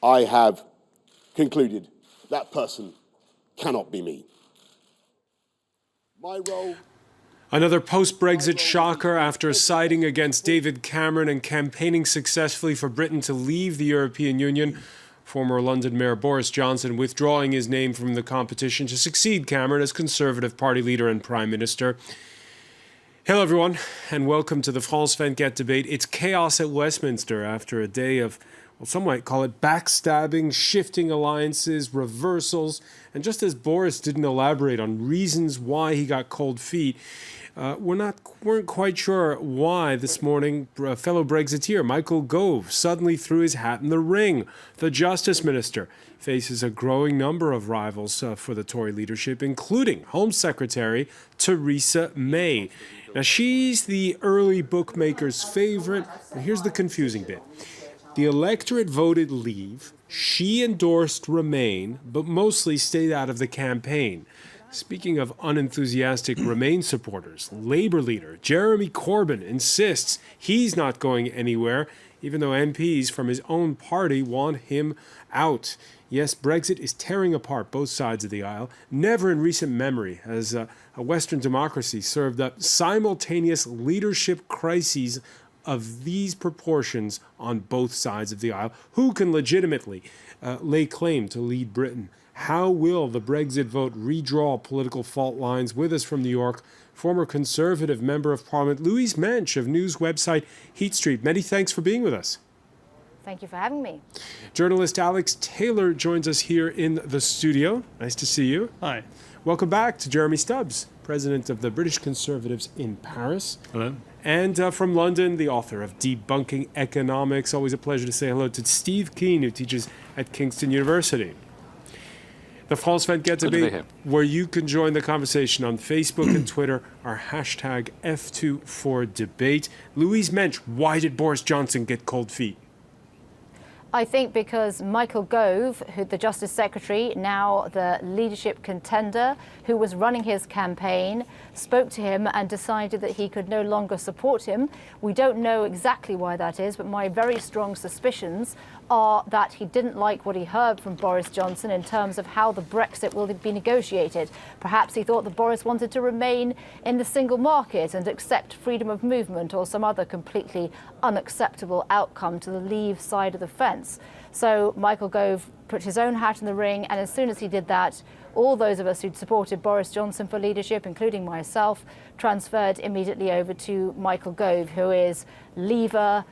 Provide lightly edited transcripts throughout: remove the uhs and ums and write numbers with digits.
I have concluded that person cannot be me. My role... Another post-Brexit shocker after siding against David Cameron and campaigning successfully for Britain to leave the European Union. Former London Mayor Boris Johnson withdrawing his name from the competition to succeed Cameron as Conservative Party leader and Prime Minister. Hello, everyone, and welcome to the France 24 debate. It's chaos at Westminster after a day of, well, some might call it backstabbing, shifting alliances, reversals. And just as Boris didn't elaborate on reasons why he got cold feet, weren't quite sure why this morning fellow Brexiteer Michael Gove suddenly threw his hat in the ring. The Justice Minister faces a growing number of rivals for the Tory leadership, including Home Secretary Theresa May. Now, she's the early bookmakers' favourite, and here's the confusing bit. The electorate voted Leave, she endorsed Remain, but mostly stayed out of the campaign. Speaking of unenthusiastic Remain supporters, Labour leader Jeremy Corbyn insists he's not going anywhere, even though MPs from his own party want him out. Yes, Brexit is tearing apart both sides of the aisle. Never in recent memory has a Western democracy served up simultaneous leadership crises of these proportions on both sides of the aisle. Who can legitimately lay claim to lead Britain? How will the Brexit vote redraw political fault lines? With us from New York, former Conservative Member of Parliament, Louise Mensch of news website Heat Street. Many thanks for being with us. Thank you for having me. Journalist Alex Taylor joins us here in the studio. Nice to see you. Hi. Welcome back to Jeremy Stubbs, President of the British Conservatives in Paris. Hello. And from London, the author of Debunking Economics. Always a pleasure to say hello to Steve Keen, who teaches at Kingston University. The France 24 debate, where you can join the conversation on Facebook and Twitter, our hashtag F24debate. Louise Mensch, why did Boris Johnson get cold feet? I think because Michael Gove, who the Justice Secretary, now the leadership contender, who was running his campaign, spoke to him and decided that he could no longer support him. We don't know exactly why that is, but my very strong suspicions are that he didn't like what he heard from Boris Johnson in terms of how the Brexit will be negotiated. Perhaps he thought that Boris wanted to remain in the single market and accept freedom of movement or some other completely unacceptable outcome to the Leave side of the fence. So Michael Gove put his own hat in the ring, and as soon as he did that, all those of us who'd supported Boris Johnson for leadership, including myself, transferred immediately over to Michael Gove, who is Leaver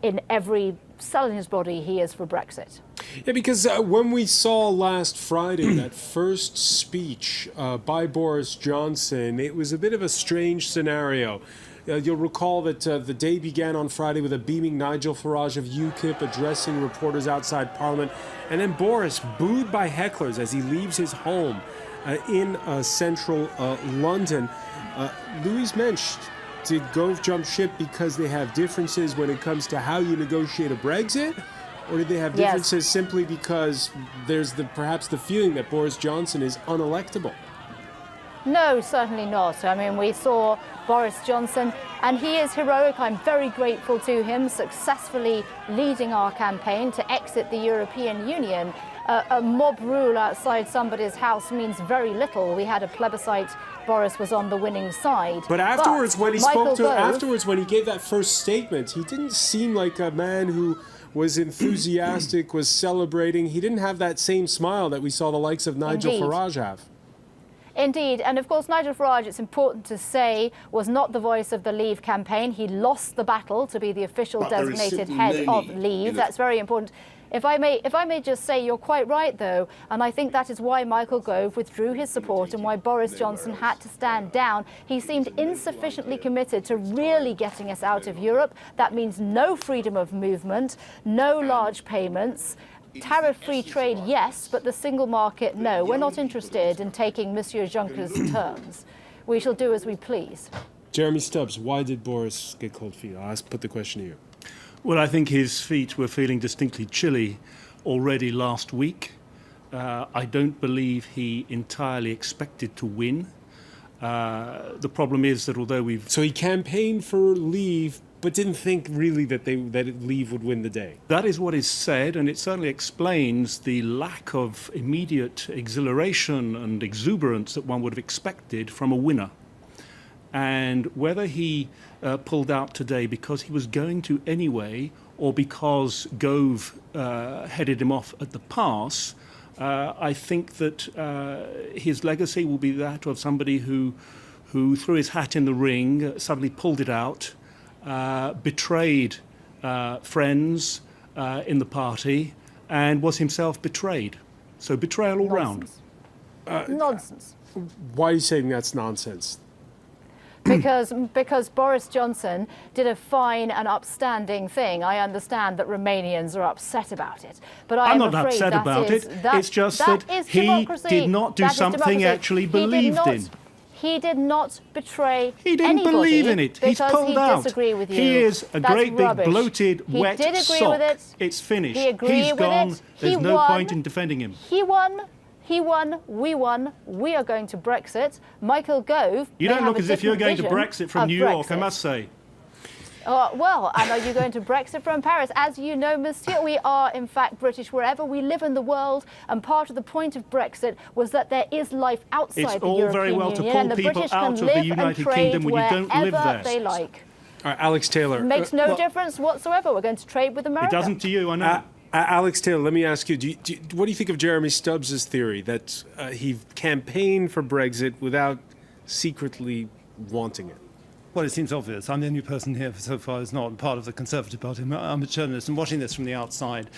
in every cell in his body. He is for Brexit. Yeah, because when we saw last Friday that first speech by Boris Johnson, it was a bit of a strange scenario. You'll recall that the day began on Friday with a beaming Nigel Farage of UKIP addressing reporters outside Parliament, and then Boris booed by hecklers as he leaves his home in central London. Louise Mensch, did Gove jump ship because they have differences when it comes to how you negotiate a Brexit? Or did they have differences simply because there's perhaps the feeling that Boris Johnson is unelectable? No, certainly not. I mean, we saw Boris Johnson, and he is heroic. I'm very grateful to him, successfully leading our campaign to exit the European Union. A mob rule outside somebody's house means very little. We had a plebiscite. Boris was on the winning side. But afterwards, when he when he gave that first statement, he didn't seem like a man who was enthusiastic, was celebrating. He didn't have that same smile that we saw the likes of Nigel Farage have. Indeed, and of course Nigel Farage, it's important to say, was not the voice of the Leave campaign. He lost the battle to be the official designated head of Leave. That's very important. If I may just say, you're quite right, though, and I think that is why Michael Gove withdrew his support and why Boris Johnson had to stand down. He seemed insufficiently committed to really getting us out of Europe. That means no freedom of movement, no large payments. Tariff-free trade, yes, but the single market, no. We're not interested in taking Monsieur Juncker's terms. We shall do as we please. Jeremy Stubbs, why did Boris get cold feet? I'll put the question to you. Well, I think his feet were feeling distinctly chilly already last week. I don't believe he entirely expected to win. The problem is that although we've... So he campaigned for Leave but didn't think really that Leave would win the day. That is what is said, and it certainly explains the lack of immediate exhilaration and exuberance that one would have expected from a winner. And whether he pulled out today because he was going to anyway, or because Gove headed him off at the pass, I think that his legacy will be that of somebody who threw his hat in the ring, suddenly pulled it out, betrayed friends in the party, and was himself betrayed. So betrayal all round. Nonsense. Why are you saying that's nonsense? Because Boris Johnson did a fine and upstanding thing. I understand that Romanians are upset about it, but I'm am not afraid upset that about is- it. that- It's just that that is he democracy. did not do That is something he democracy. actually He did believed not- in. He did not betray He didn't anybody believe in it. He's because pulled he out. disagree with you. He is a That's great rubbish. big bloated He wet did agree sock. with it. It's finished. He agreed He's with gone. it. There's He no won. point in defending him. He won. He won. We won. We are going to Brexit. Michael Gove. You may don't have look a as if you're different going to vision Brexit from of New York, I Brexit. must say. Well, and are you going to Brexit from Paris? As you know, Monsieur, we are in fact British wherever we live in the world, and part of the point of Brexit was that there is life outside It's the all European very well to Union, pull and the people British out can of the live United and trade Kingdom when you don't live wherever there. they like. All right, Alex Taylor. Makes no well, difference whatsoever. We're going to trade with America. It doesn't to you, I know. Alex Taylor, let me ask you, what do you think of Jeremy Stubbs' theory that he campaigned for Brexit without secretly wanting it? Well, it seems obvious. I'm the only person here so far who's not part of the Conservative Party. I'm a journalist and watching this from the outside.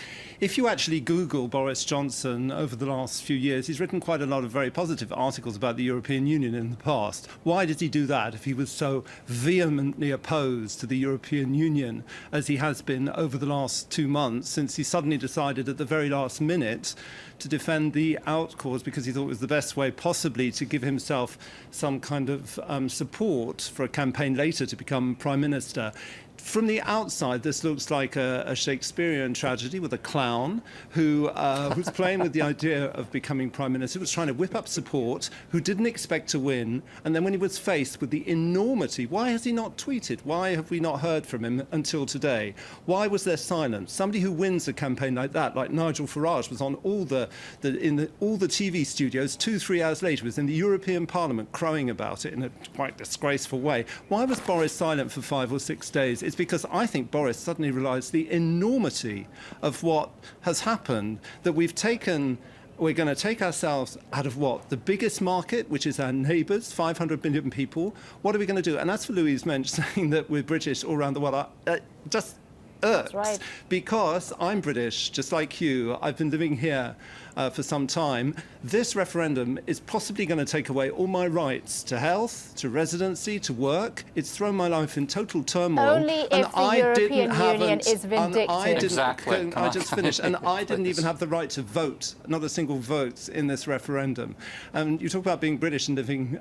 If you actually Google Boris Johnson over the last few years, he's written quite a lot of very positive articles about the European Union in the past. Why did he do that if he was so vehemently opposed to the European Union as he has been over the last 2 months, since he suddenly decided at the very last minute to defend the out cause because he thought it was the best way possibly to give himself some kind of support for a campaign later to become Prime Minister. From the outside, this looks like a Shakespearean tragedy with a clown who was playing with the idea of becoming Prime Minister, was trying to whip up support, who didn't expect to win. And then when he was faced with the enormity, why has he not tweeted? Why have we not heard from him until today? Why was there silence? Somebody who wins a campaign like that, like Nigel Farage, was on all the TV studios 2-3 hours later, was in the European Parliament crowing about it in a quite disgraceful way. Why was Boris silent for 5 or 6 days? It's because I think Boris suddenly realised the enormity of what has happened, that we're going to take ourselves out of what? The biggest market, which is our neighbours, 500 million people. What are we going to do? And as for Louise Mensch saying that we're British all around the world, just irks. Right. Because I'm British, just like you. I've been living here for some time. This referendum is possibly going to take away all my rights to health, to residency, to work. It's thrown my life in total turmoil. Only if the European Union is vindictive. Exactly. Can I just finish? And I didn't even have the right to vote, not a single vote in this referendum. And you talk about being British and living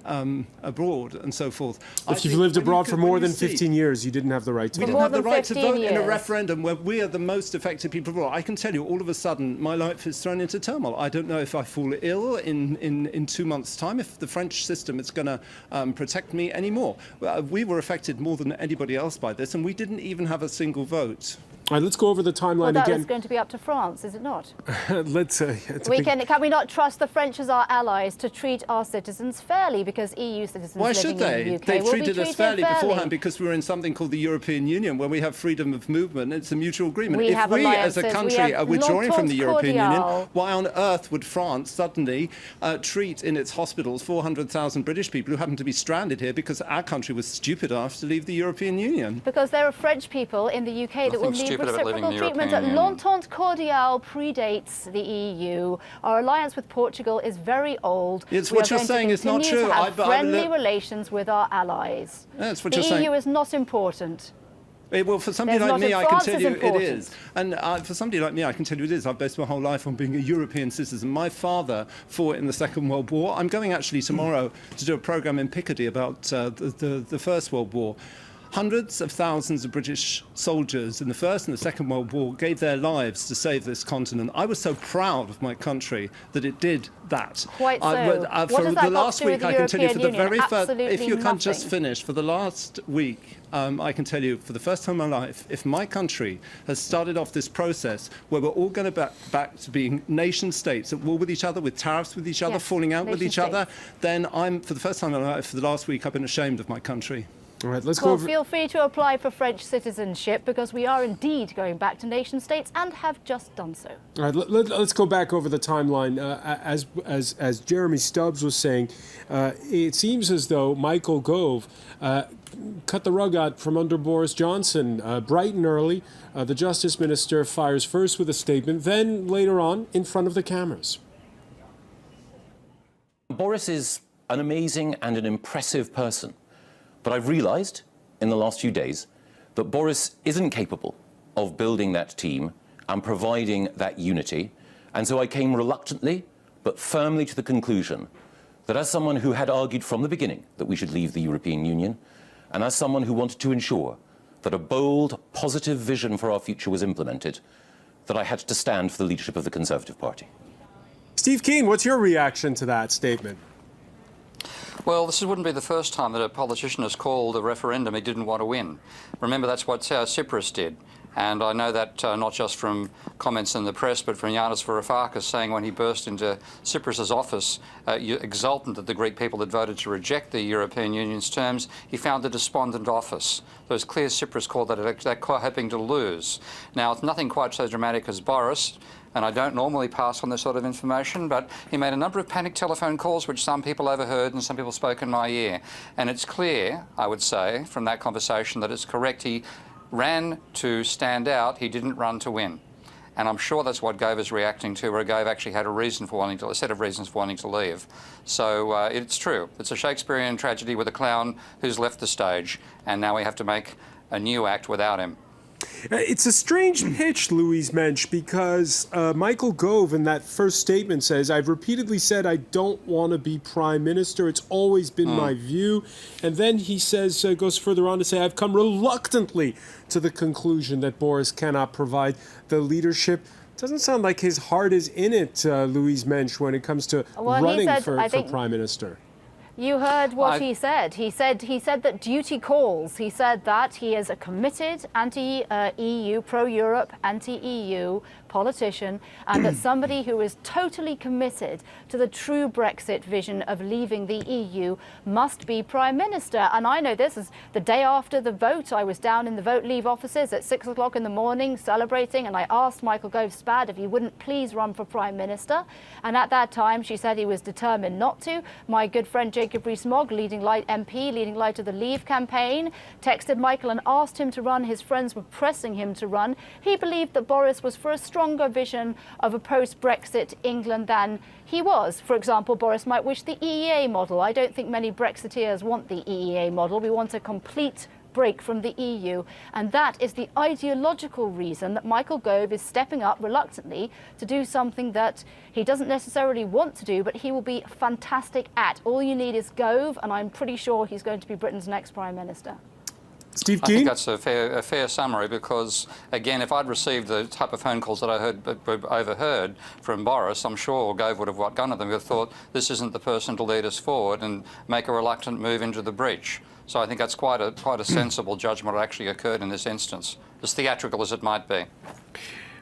abroad and so forth. If you've lived abroad for more than 15 years, you didn't have the right to We vote. didn't have the than right to 15 vote in a years. referendum where we are the most affected people abroad. I can tell you, all of a sudden, my life is thrown into turmoil. I don't know if I fall ill in 2 months' time, if the French system is going to protect me anymore. We were affected more than anybody else by this, and we didn't even have a single vote. All right, let's go over the timeline Well, that again. is going to be up to France, is it not? Let's. It's a We big- can we not trust the French as our allies to treat our citizens fairly, because EU citizens Why living should in they? the UK They've will be treated us fairly beforehand because we're in something called the European Union, where we have freedom of movement. It's a mutual agreement. We If have we, as a alliances, we country, have are withdrawing from the l'entente European Union, cordiale. why on earth would France suddenly treat in its hospitals 400,000 British people who happen to be stranded here because our country was stupid enough to leave the European Union? Because there are French people in the UK that will Nothing need stupid about living reciprocal in the treatment. European Union. L'entente cordiale predates the EU. Our alliance with Portugal is very old. It's We what are you're going to saying is not continue true. to have I friendly believe- relations with our allies. That's what The you're saying. EU is not important. Well, for somebody There's like not me, a I can France tell is you it important. is. And for somebody like me, I can tell you it is. I've based my whole life on being a European citizen. My father fought in the Second World War. I'm going actually tomorrow to do a programme in Picardy about the First World War. Hundreds of thousands of British soldiers in the First and the Second World War gave their lives to save this continent. I was so proud of my country that it did that. Quite so. For What has that the got last to do with week, the I can tell you for the European very Union? first, if Absolutely you can just nothing. finish, for the last week, I can tell you for the first time in my life, if my country has started off this process where we're all going back to being nation states at war with each other, with tariffs with each other, Yes, falling out with nation each other, states. then for the first time in my life, for the last week, I've been ashamed of my country. All right, let's go Well, over. feel free to apply for French citizenship because we are indeed going back to nation states and have just done so. All right, let's go back over the timeline. As Jeremy Stubbs was saying, it seems as though Michael Gove cut the rug out from under Boris Johnson bright and early. The Justice Minister fires first with a statement, then later on in front of the cameras. Boris is an amazing and an impressive person. But I've realised in the last few days that Boris isn't capable of building that team and providing that unity. And so I came reluctantly but firmly to the conclusion that as someone who had argued from the beginning that we should leave the European Union, and as someone who wanted to ensure that a bold, positive vision for our future was implemented, that I had to stand for the leadership of the Conservative Party. Steve Keen, what's your reaction to that statement? Well, this wouldn't be the first time that a politician has called a referendum he didn't want to win. Remember, that's what Tsipras did. And I know that not just from comments in the press, but from Yanis Varoufakis saying when he burst into Tsipras's office, exultant that the Greek people had voted to reject the European Union's terms, he found a despondent office. So it's clear Tsipras called that hoping to lose. Now, it's nothing quite so dramatic as Boris, and I don't normally pass on this sort of information, but he made a number of panic telephone calls which some people overheard and some people spoke in my ear. And it's clear, I would say, from that conversation that it's correct. He ran to stand out, he didn't run to win. And I'm sure that's what Gove is reacting to, where Gove actually had a set of reasons for wanting to leave. So it's true. It's a Shakespearean tragedy with a clown who's left the stage, and now we have to make a new act without him. It's a strange pitch, Louise Mensch, because Michael Gove in that first statement says, I've repeatedly said I don't want to be prime minister. It's always been my view. And then he says, goes further on to say, I've come reluctantly to the conclusion that Boris cannot provide the leadership. Doesn't sound like his heart is in it, Louise Mensch, when it comes to running for prime minister. You heard what he said. He said that duty calls. He said that he is a committed anti-EU, pro-Europe, anti-EU politician, and that somebody who is totally committed to the true Brexit vision of leaving the EU must be prime minister. And I know this is the day after the vote. I was down in the vote leave offices at 6 o'clock in the morning celebrating, and I asked Michael Gove-Spad if he wouldn't please run for prime minister. And at that time, she said he was determined not to. My good friend Jacob Rees-Mogg, leading light MP, leading light of the Leave campaign, texted Michael and asked him to run. His friends were pressing him to run. He believed that Boris was for a stronger vision of a post-Brexit England than he was. For example, Boris might wish the EEA model. I don't think many Brexiteers want the EEA model. We want a complete break from the EU. And that is the ideological reason that Michael Gove is stepping up reluctantly to do something that he doesn't necessarily want to do, but he will be fantastic at. All you need is Gove, and I'm pretty sure he's going to be Britain's next Prime Minister. Steve I Keen? think that's a fair summary because, again, if I'd received the type of phone calls that I overheard from Boris, I'm sure Gove would have gone at them and thought this isn't the person to lead us forward and make a reluctant move into the breach. So I think that's quite a sensible judgment that actually occurred in this instance, as theatrical as it might be.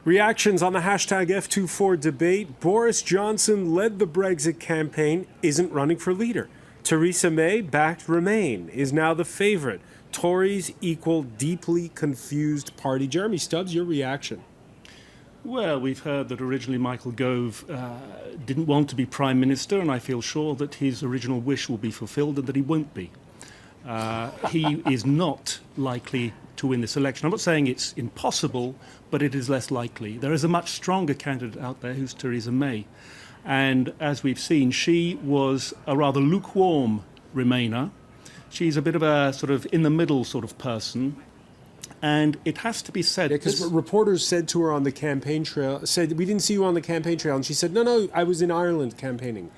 Reactions on the hashtag F24 debate. Boris Johnson led the Brexit campaign, isn't running for leader. Theresa May, backed Remain, is now the favourite. Tories equal deeply confused party. Jeremy Stubbs, your reaction? Well, we've heard that originally Michael Gove didn't want to be Prime Minister, and I feel sure that his original wish will be fulfilled and that he won't be. He is not likely to win this election. I'm not saying it's impossible, but it is less likely. There is a much stronger candidate out there who's Theresa May. And as we've seen, she was a rather lukewarm Remainer. She's a bit of a sort of in-the-middle sort of person. And it has to be said... Because reporters said to her on the campaign trail, said, we didn't see you on the campaign trail. And she said, no, I was in Ireland campaigning.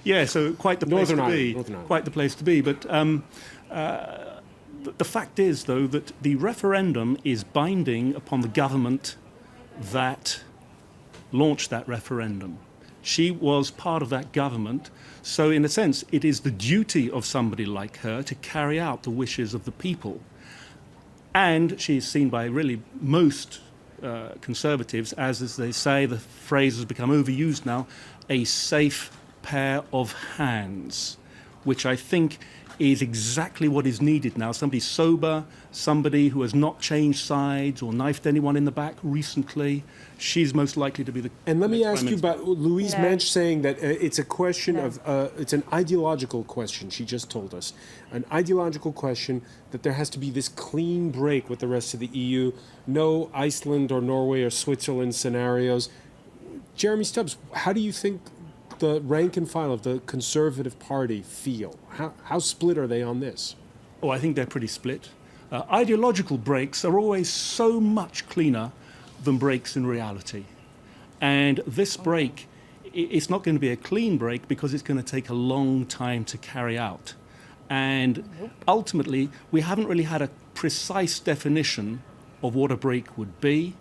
Yeah, so quite the place to be. Northern Ireland. Quite the place to be. But The fact is, though, that the referendum is binding upon the government that launched that referendum. She was part of that government, so in a sense, it is the duty of somebody like her to carry out the wishes of the people. And she is seen by really most conservatives as they say, the phrase has become overused now, a safe pair of hands, which I think is exactly what is needed now. Somebody sober, somebody who has not changed sides or knifed anyone in the back recently. She's most likely to be the. And let me next ask Prime you Minister. about Louise No. Mensch saying that it's a question No. of, it's an ideological question, she just told us. An ideological question that there has to be this clean break with the rest of the EU, no Iceland or Norway or Switzerland scenarios. Jeremy Stubbs, how do you think the rank and file of the Conservative Party feel? How split are they on this? Oh, I think they're pretty split. Ideological breaks are always so much cleaner than breaks in reality. And this break, it's not going to be a clean break because it's going to take a long time to carry out. And ultimately, we haven't really had a precise definition of what a break would be.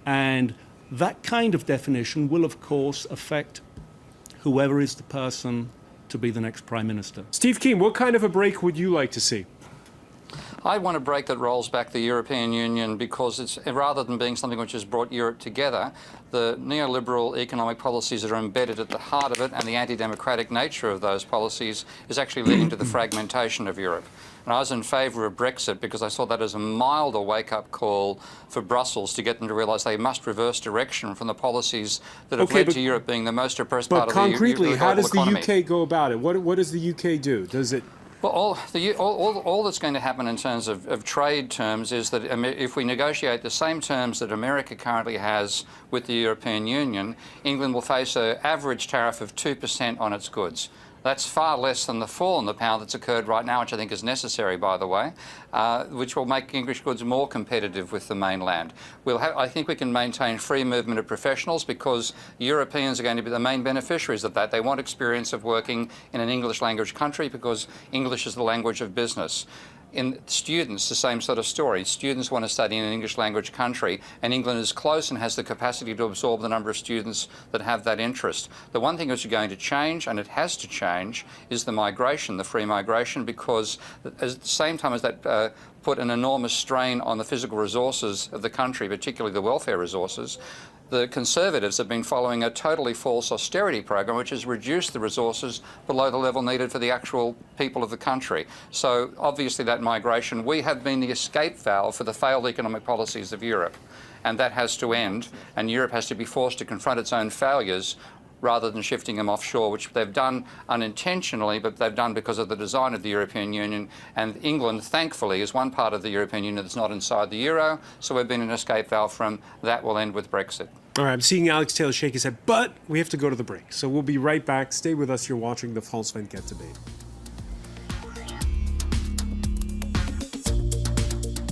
And that kind of definition will, of course, affect whoever is the person to be the next Prime Minister. Steve Keen, what kind of a break would you like to see? I want a break that rolls back the European Union because it's, rather than being something which has brought Europe together, the neoliberal economic policies that are embedded at the heart of it and the anti-democratic nature of those policies is actually leading to the fragmentation of Europe. And I was in favour of Brexit because I saw that as a milder wake-up call for Brussels to get them to realise they must reverse direction from the policies that have led to Europe being the most oppressed part But of the concretely, how does the economy. UK go about it? What does the UK do? Does it? Well, all that's going to happen in terms of trade terms is that if we negotiate the same terms that America currently has with the European Union, England will face an average tariff of 2% on its goods. That's far less than the fall in the pound that's occurred right now, which I think is necessary, by the way, which will make English goods more competitive with the mainland. I think we can maintain free movement of professionals because Europeans are going to be the main beneficiaries of that. They want experience of working in an English language country because English is the language of business. In students, the same sort of story. Students want to study in an English language country, and England is close and has the capacity to absorb the number of students that have that interest. The one thing that's going to change, and it has to change, is the migration, the free migration, because at the same time as that put an enormous strain on the physical resources of the country, particularly the welfare resources, the Conservatives have been following a totally false austerity program which has reduced the resources below the level needed for the actual people of the country. So obviously that migration, we have been the escape valve for the failed economic policies of Europe, and that has to end, and Europe has to be forced to confront its own failures rather than shifting them offshore, which they've done unintentionally, but they've done because of the design of the European Union. And England, thankfully, is one part of the European Union that's not inside the euro, so we've been an escape valve from that. Will end with Brexit. All right, I'm seeing Alex Taylor shake his head, but we have to go to the break. So we'll be right back. Stay with us. You're watching the France 24 debate.